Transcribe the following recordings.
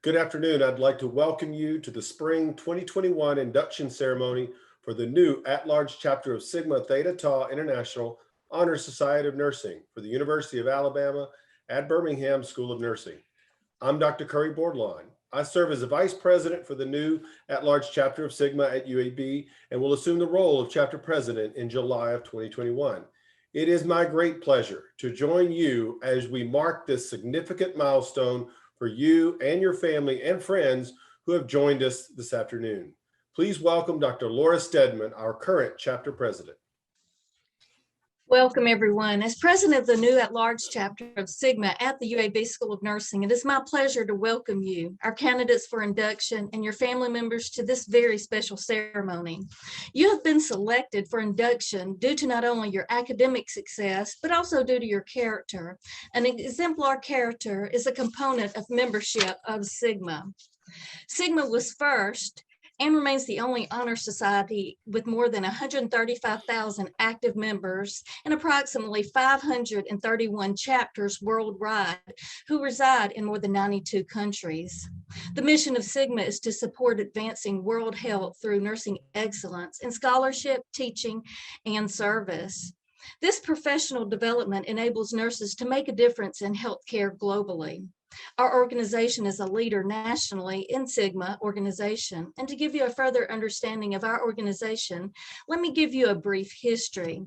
Good afternoon. I'd like to welcome you to the Spring 2021 induction ceremony for the new at-large chapter of Sigma Theta Tau International Honor Society of Nursing for the University of Alabama at Birmingham School of Nursing. I'm Dr. Curry Bordlawn. I serve as the Vice President for the new at-large chapter of Sigma at UAB and will assume the role of Chapter President in July of 2021. It is my great pleasure to join you as we mark this significant milestone for you and your family and friends who have joined us this afternoon. Please welcome Dr. Laura Stedman, our current chapter president. Welcome, everyone. As president of the new at-large chapter of Sigma at the UAB School of Nursing, it is my pleasure to welcome you, our candidates for induction, and your family members to this very special ceremony. You have been selected for induction due to not only your academic success, but also due to your character. An exemplar character is a component of membership of Sigma. Sigma was first and remains the only honor society with more than 135,000 active members and approximately 531 chapters worldwide who reside in more than 92 countries. The mission of Sigma is to support advancing world health through nursing excellence in scholarship, teaching, and service. This professional development enables nurses to make a difference in healthcare globally. Our organization is a leader nationally in Sigma organization. And to give you a further understanding of our organization, let me give you a brief history.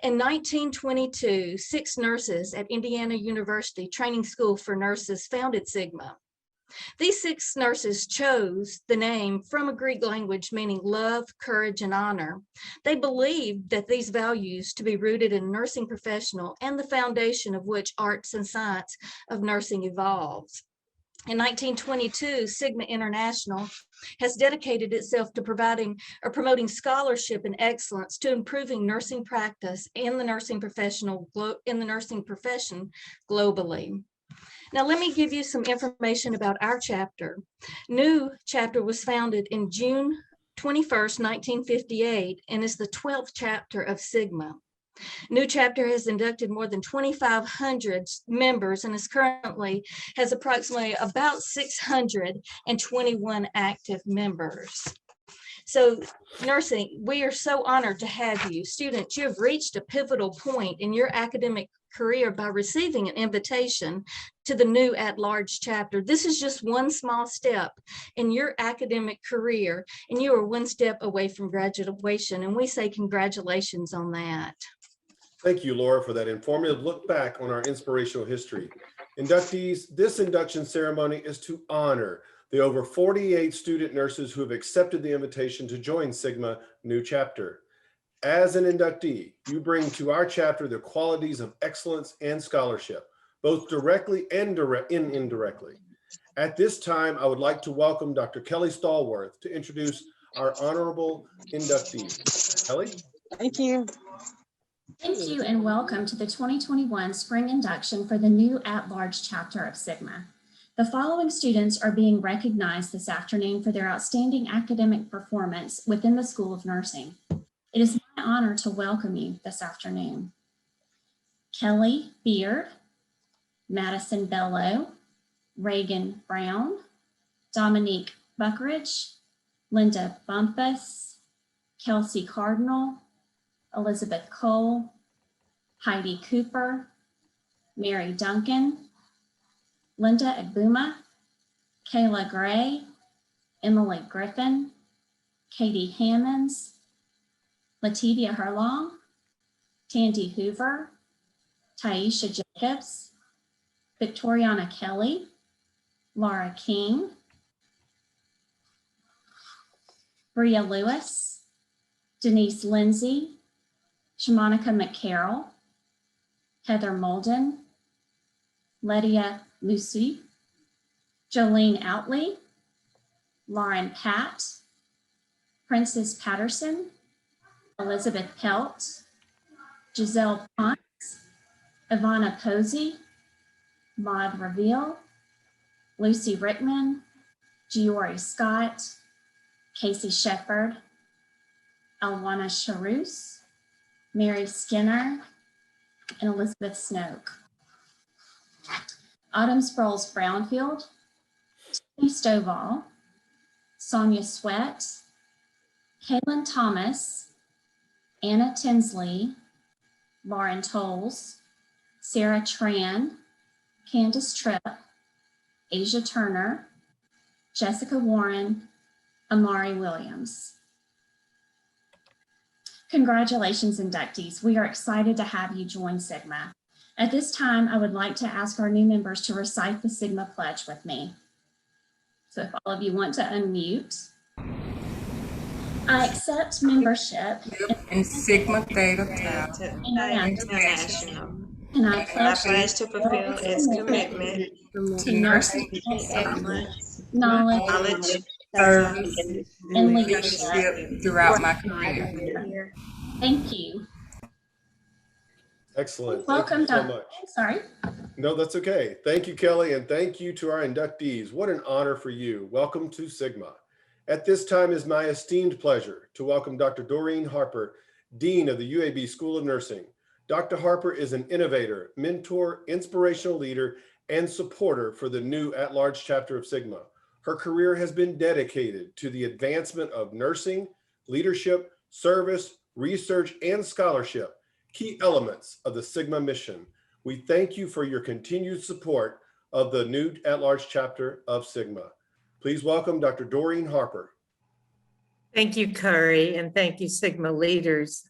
In 1922, 6 nurses at Indiana University Training School for Nurses founded Sigma. These 6 nurses chose the name from a Greek language meaning love, courage, and honor. They believed that these values to be rooted in nursing professional and the foundation of which arts and science of nursing evolves. In 1922, Sigma International has dedicated itself to providing or promoting scholarship and excellence to improving nursing practice and the nursing profession globally. Now, let me give you some information about our chapter. New chapter was founded in June 21st, 1958, and is the 12th chapter of Sigma. New chapter has inducted more than 2,500 members and is currently has approximately about 621 active members. So nursing, we are so honored to have you. Students, you have reached a pivotal point in your academic career by receiving an invitation to the new at-large chapter. This is just one small step in your academic career, and you are one step away from graduation, and we say congratulations on that. Thank you, Laura, for that informative look back on our inspirational history. Inductees, this induction ceremony is to honor the over 48 student nurses who have accepted the invitation to join Sigma New Chapter. As an inductee, you bring to our chapter the qualities of excellence and scholarship, both directly and indirectly. At this time, I would like to welcome Dr. Kelly Stallworth to introduce our honorable inductees. Kelly? Thank you. Thank you and welcome to the 2021 Spring Induction for the new at-large chapter of Sigma. The following students are being recognized this afternoon for their outstanding academic performance within the School of Nursing. It is my honor to welcome you this afternoon. Kelly Beard, Madison Bello, Reagan Brown, Dominique Buckridge, Linda Bumpus, Kelsey Cardinal, Elizabeth Cole, Heidi Cooper, Mary Duncan, Linda Agbuma, Kayla Gray, Emily Griffin, Katie Hammonds, Lativia Herlong, Tandy Hoover, Taisha Jacobs, Victoriana Kelly, Laura King, Bria Lewis, Denise Lindsay, Shamanika McCarroll, Heather Molden, Lydia Lucy, Jolene Outley, Lauren Pat, Princess Patterson, Elizabeth Pelt, Giselle Ponce, Ivana Posey, Maud Reveal, Lucy Rickman, Giori Scott, Casey Shepard, Alwana Sharoos, Mary Skinner, and Elizabeth Snoke. Autumn Sproles Brownfield, Lee Stovall, Sonia Sweat, Kaylin Thomas, Anna Tinsley, Lauren Tolles, Sarah Tran, Candace Tripp, Asia Turner, Jessica Warren, Amari Williams. Congratulations, inductees. We are excited to have you join Sigma. At this time, I would like to ask our new members to recite the Sigma Pledge with me. So if all of you want to unmute. I accept membership in Sigma Theta Tau International, and I pledge to fulfill its commitment to nursing excellence, knowledge, service and and leadership leadership throughout my career. Thank you. Excellent. Welcome, Thank you so much. Sorry. No, that's okay. Thank you, Kelly, and thank you to our inductees. What an honor for you. Welcome to Sigma. At this time, it is my esteemed pleasure to welcome Dr. Doreen Harper, Dean of the UAB School of Nursing. Dr. Harper is an innovator, mentor, inspirational leader, and supporter for the new at-large chapter of Sigma. Her career has been dedicated to the advancement of nursing, leadership, service, research, and scholarship, key elements of the Sigma mission. We thank you for your continued support of the new at-large chapter of Sigma. Please welcome Dr. Doreen Harper. Thank you, Curry, and thank you, Sigma leaders.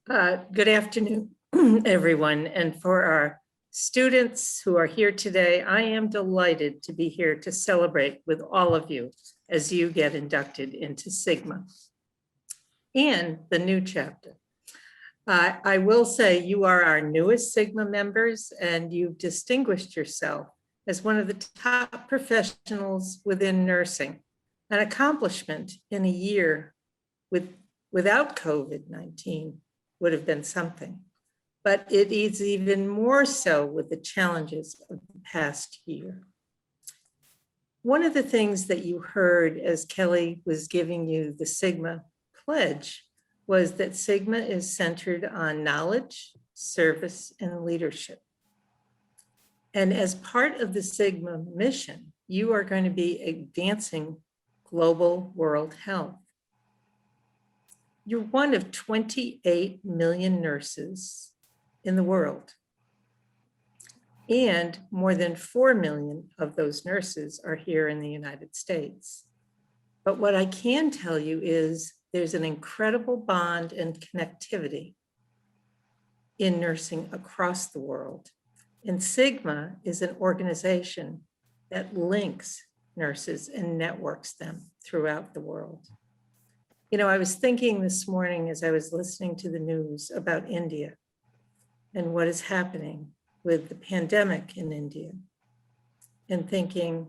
Good afternoon, everyone. And for our students who are here today, I am delighted to be here to celebrate with all of you as you get inducted into Sigma and the new chapter. I will say you are our newest Sigma members, and you've distinguished yourself as one of the top professionals within nursing, an accomplishment in a year without COVID-19 would have been something, but it is even more so with the challenges of the past year. One of the things that you heard as Kelly was giving you the Sigma pledge was that Sigma is centered on knowledge, service, and leadership. And as part of the Sigma mission, you are going to be advancing global world health. You're one of 28 million nurses in the world. And more than 4 million of those nurses are here in the United States. But what I can tell you is there's an incredible bond and connectivity in nursing across the world. And Sigma is an organization that links nurses and networks them throughout the world. You know, I was thinking this morning as I was listening to the news about India and what is happening with the pandemic in India, and thinking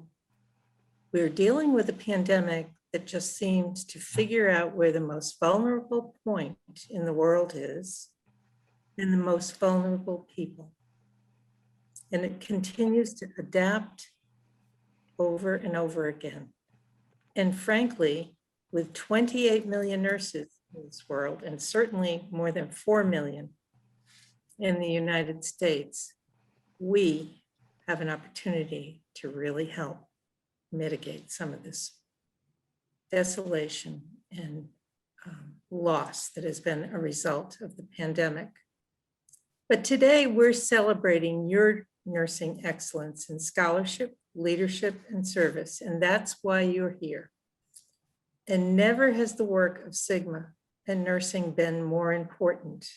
we're dealing with a pandemic that just seems to figure out where the most vulnerable point in the world is and the most vulnerable people. And it continues to adapt over and over again. And frankly, with 28 million nurses in this world, and certainly more than 4 million in the United States, we have an opportunity to really help mitigate some of this desolation and loss that has been a result of the pandemic. But today we're celebrating your nursing excellence in scholarship, leadership, and service, and that's why you're here. And never has the work of Sigma and nursing been more important.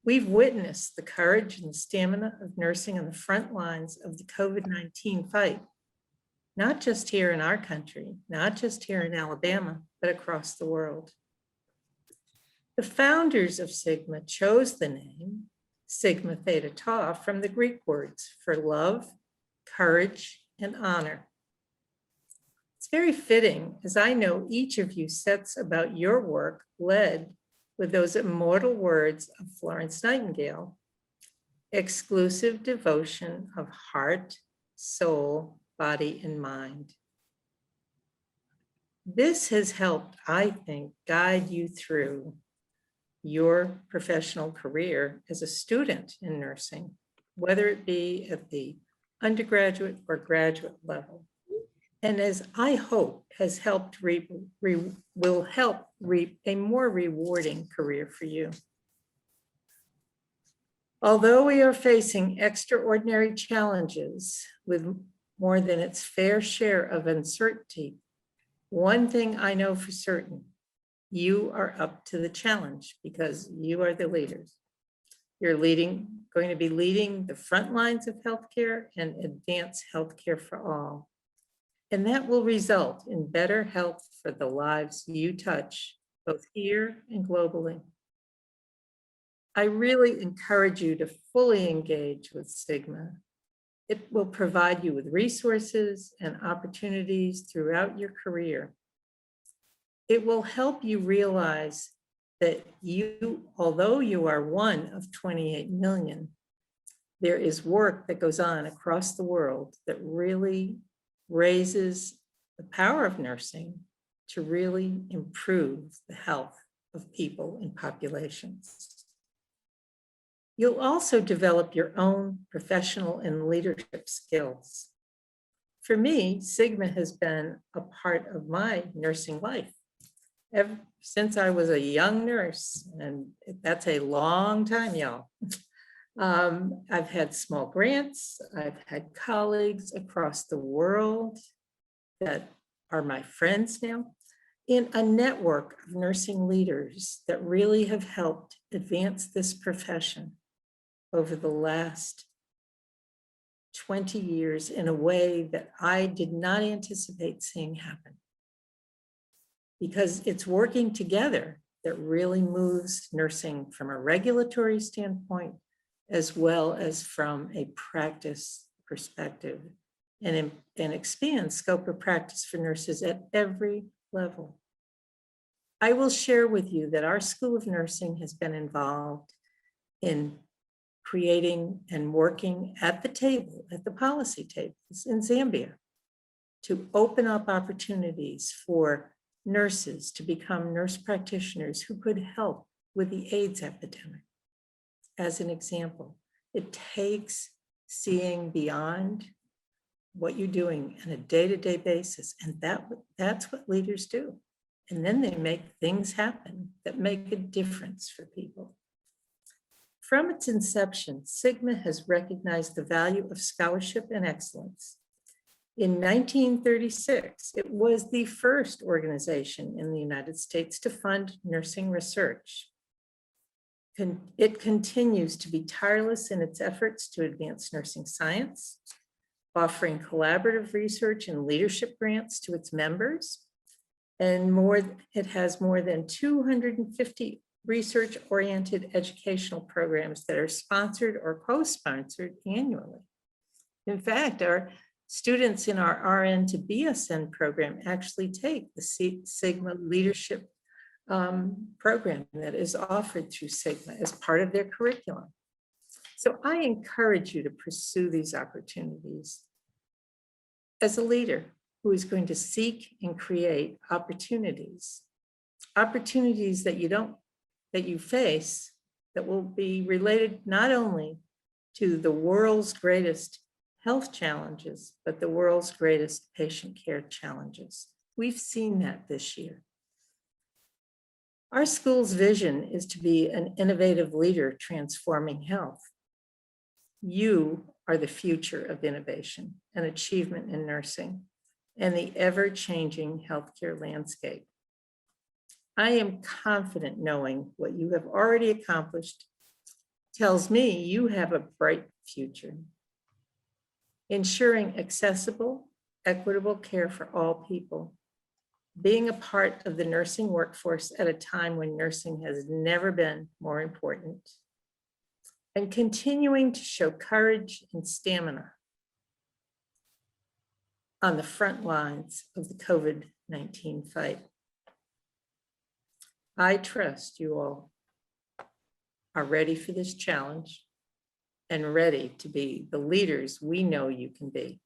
We've witnessed the courage and the stamina of nursing on the front lines of the COVID-19 fight, not just here in our country, not just here in Alabama, but across the world. The founders of Sigma chose the name Sigma Theta Tau from the Greek words for love, courage, and honor. It's very fitting, as I know each of you sets about your work led with those immortal words of Florence Nightingale: exclusive devotion of heart, soul, body, and mind. This has helped, I think, guide you through your professional career as a student in nursing, whether it be at the undergraduate or graduate level. and as I hope has helped will help reap a more rewarding career for you. Although we are facing extraordinary challenges with more than its fair share of uncertainty, one thing I know for certain, you are up to the challenge because you are the leaders. You're going to be leading the front lines of healthcare and advance healthcare for all. And that will result in better health for the lives you touch, both here and globally. I really encourage you to fully engage with Sigma. It will provide you with resources and opportunities throughout your career. It will help you realize that although you are one of 28 million, there is work that goes on across the world that really raises the power of nursing to really improve the health of people and populations. You'll also develop your own professional and leadership skills. For me, Sigma has been a part of my nursing life. Ever since I was a young nurse, and that's a long time, y'all. I've had small grants. I've had colleagues across the world that are my friends now, in a network of nursing leaders that really have helped advance this profession over the last 20 years in a way that I did not anticipate seeing happen. Because it's working together that really moves nursing from a regulatory standpoint, as well as from a practice perspective, and expands scope of practice for nurses at every level. I will share with you that our School of Nursing has been involved in creating and working at the table, at the policy tables in Zambia, to open up opportunities for nurses to become nurse practitioners who could help with the AIDS epidemic. As an example, it takes seeing beyond what you're doing on a day-to-day basis, and that's what leaders do. And then they make things happen that make a difference for people. From its inception, Sigma has recognized the value of scholarship and excellence. In 1936, it was the first organization in the United States to fund nursing research. It continues to be tireless in its efforts to advance nursing science, offering collaborative research and leadership grants to its members. And it has more than 250 research-oriented educational programs that are sponsored or co-sponsored annually. In fact, our students in our RN to BSN program actually take the Sigma leadership program that is offered through Sigma as part of their curriculum. So I encourage you to pursue these opportunities as a leader who is going to seek and create opportunities that you face that will be related not only to the world's greatest health challenges, but the world's greatest patient care challenges. We've seen that this year. Our school's vision is to be an innovative leader transforming health. You are the future of innovation and achievement in nursing and the ever-changing healthcare landscape. I am confident knowing what you have already accomplished tells me you have a bright future. Ensuring accessible, equitable care for all people, being a part of the nursing workforce at a time when nursing has never been more important, and continuing to show courage and stamina on the front lines of the COVID-19 fight. I trust you all are ready for this challenge and ready to be the leaders we know you can be.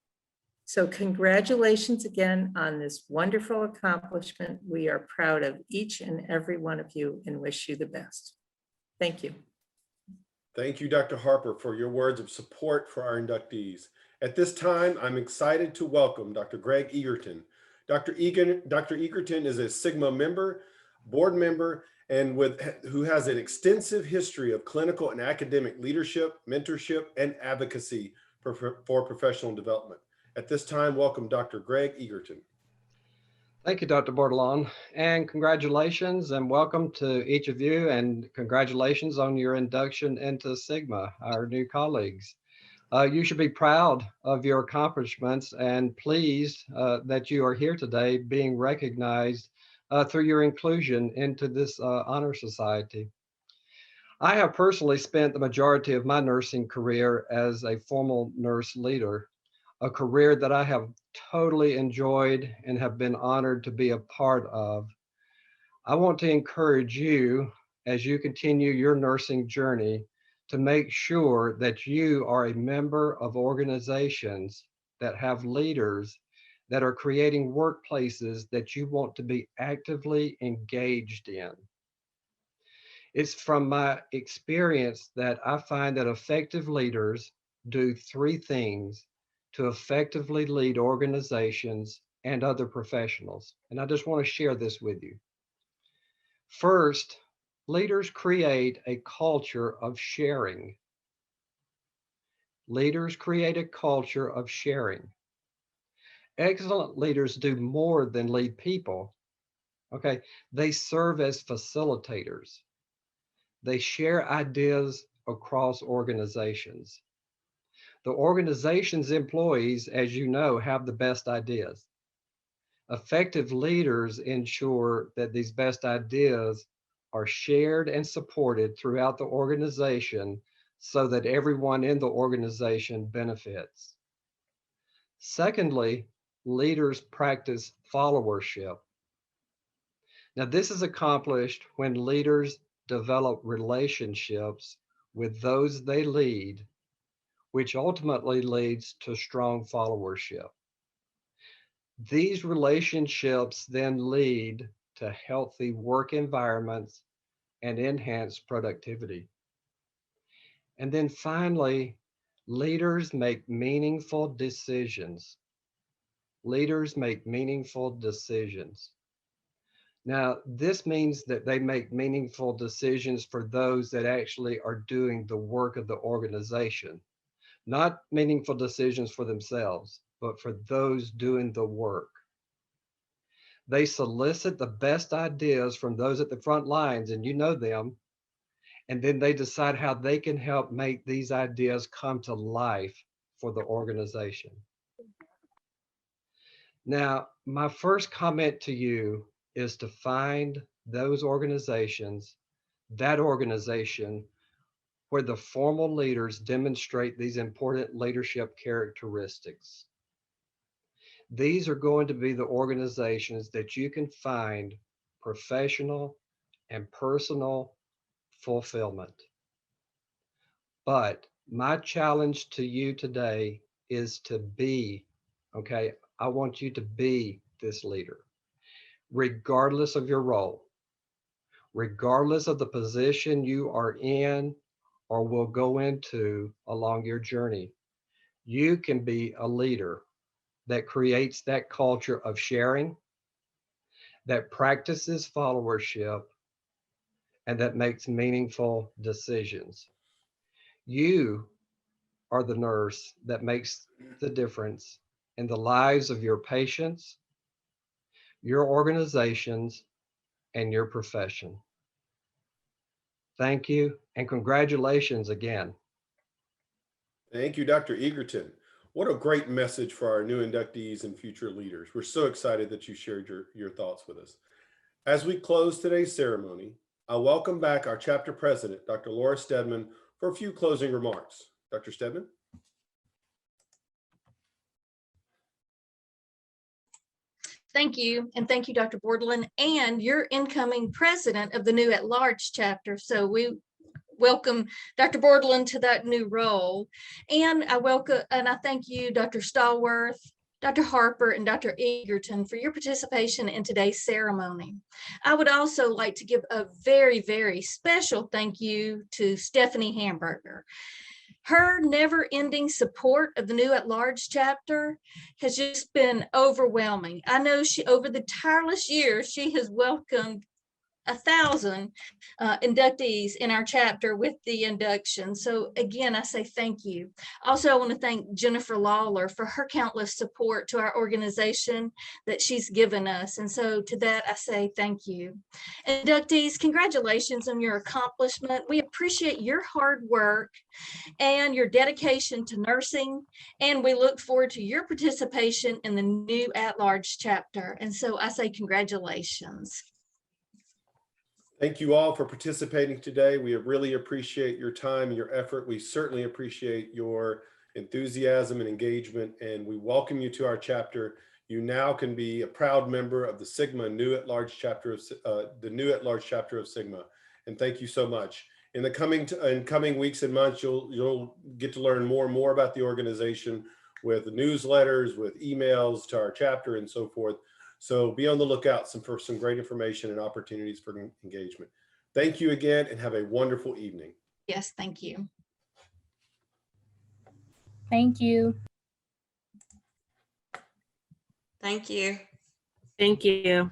So congratulations again on this wonderful accomplishment. We are proud of each and every one of you and wish you the best. Thank you. Thank you, Dr. Harper, for your words of support for our inductees. At this time, I'm excited to welcome Dr. Greg Egerton. Dr. Egerton is a Sigma member, board member, and who has an extensive history of clinical and academic leadership, mentorship, and advocacy for professional development. At this time, welcome Dr. Greg Egerton. Thank you, Dr. Bordelon, and congratulations and welcome to each of you, and congratulations on your induction into Sigma, our new colleagues. You should be proud of your accomplishments and pleased that you are here today being recognized through your inclusion into this honor society. I have personally spent the majority of my nursing career as a formal nurse leader, a career that I have totally enjoyed and have been honored to be a part of. I want to encourage you as you continue your nursing journey to make sure that you are a member of organizations that have leaders that are creating workplaces that you want to be actively engaged in. It's from my experience that I find that effective leaders do three things to effectively lead organizations and other professionals. And I just want to share this with you. First, leaders create a culture of sharing. Leaders create a culture of sharing. Excellent leaders do more than lead people. Okay, they serve as facilitators. They share ideas across organizations. The organization's employees, as you know, have the best ideas. Effective leaders ensure that these best ideas are shared and supported throughout the organization so that everyone in the organization benefits. Secondly, leaders practice followership. Now, this is accomplished when leaders develop relationships with those they lead, which ultimately leads to strong followership. These relationships then lead to healthy work environments and enhanced productivity. And then finally, leaders make meaningful decisions. Leaders make meaningful decisions. Now, this means that they make meaningful decisions for those that actually are doing the work of the organization. Not meaningful decisions for themselves, but for those doing the work. They solicit the best ideas from those at the front lines, and you know them, and then they decide how they can help make these ideas come to life for the organization. Now, my first comment to you is to find those organizations, that organization, where the formal leaders demonstrate these important leadership characteristics. These are going to be the organizations that you can find professional and personal fulfillment. But my challenge to you today is to be, okay, I want you to be this leader, regardless of your role, regardless of the position you are in or will go into along your journey. You can be a leader that creates that culture of sharing, that practices followership, and that makes meaningful decisions. You are the nurse that makes the difference in the lives of your patients, your organizations, and your profession. Thank you, and congratulations again. Thank you, Dr. Egerton. What a great message for our new inductees and future leaders. We're so excited that you shared your thoughts with us. As we close today's ceremony, I welcome back our chapter president, Dr. Laura Stedman, for a few closing remarks. Dr. Stedman? Thank you. And thank you, Dr. Bordelon, and your incoming president of the new at-large chapter. So we welcome Dr. Bordelon to that new role. And I thank you, Dr. Stallworth, Dr. Harper, and Dr. Egerton for your participation in today's ceremony. I would also like to give a very, very special thank you to Stephanie Hamburger. Her never-ending support of the new at-large chapter has just been overwhelming. I know over the tireless years, she has welcomed 1,000 inductees in our chapter with the induction. So again, I say thank you. Also, I want to thank Jennifer Lawler for her countless support to our organization that she's given us. And so to that, I say thank you. Inductees, congratulations on your accomplishment. We appreciate your hard work and your dedication to nursing, and we look forward to your participation in the new at-large chapter. And so I say congratulations. Thank you all for participating today. We really appreciate your time and your effort. We certainly appreciate your enthusiasm and engagement, and we welcome you to our chapter. You now can be a proud member of the Sigma new at-large chapter of Sigma. And thank you so much. In the coming weeks and months, you'll get to learn more and more about the organization with newsletters, with emails to our chapter, and so forth. So be on the lookout for some great information and opportunities for engagement. Thank you again, and have a wonderful evening. Yes, thank you. Thank you. Thank you. Thank you.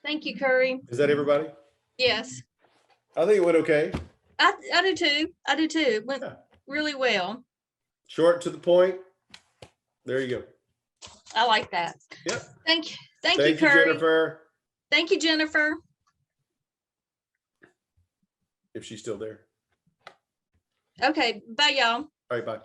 Thank you, Curry. Is that everybody? Yes, I think it went okay. I do too. I do too. It went Yeah. really well. Short to the point. There you go. I like that. Yep. Thank you, Thank you, Curry. Jennifer. Thank you, Jennifer. If she's still there. Okay, bye, y'all. All right, bye.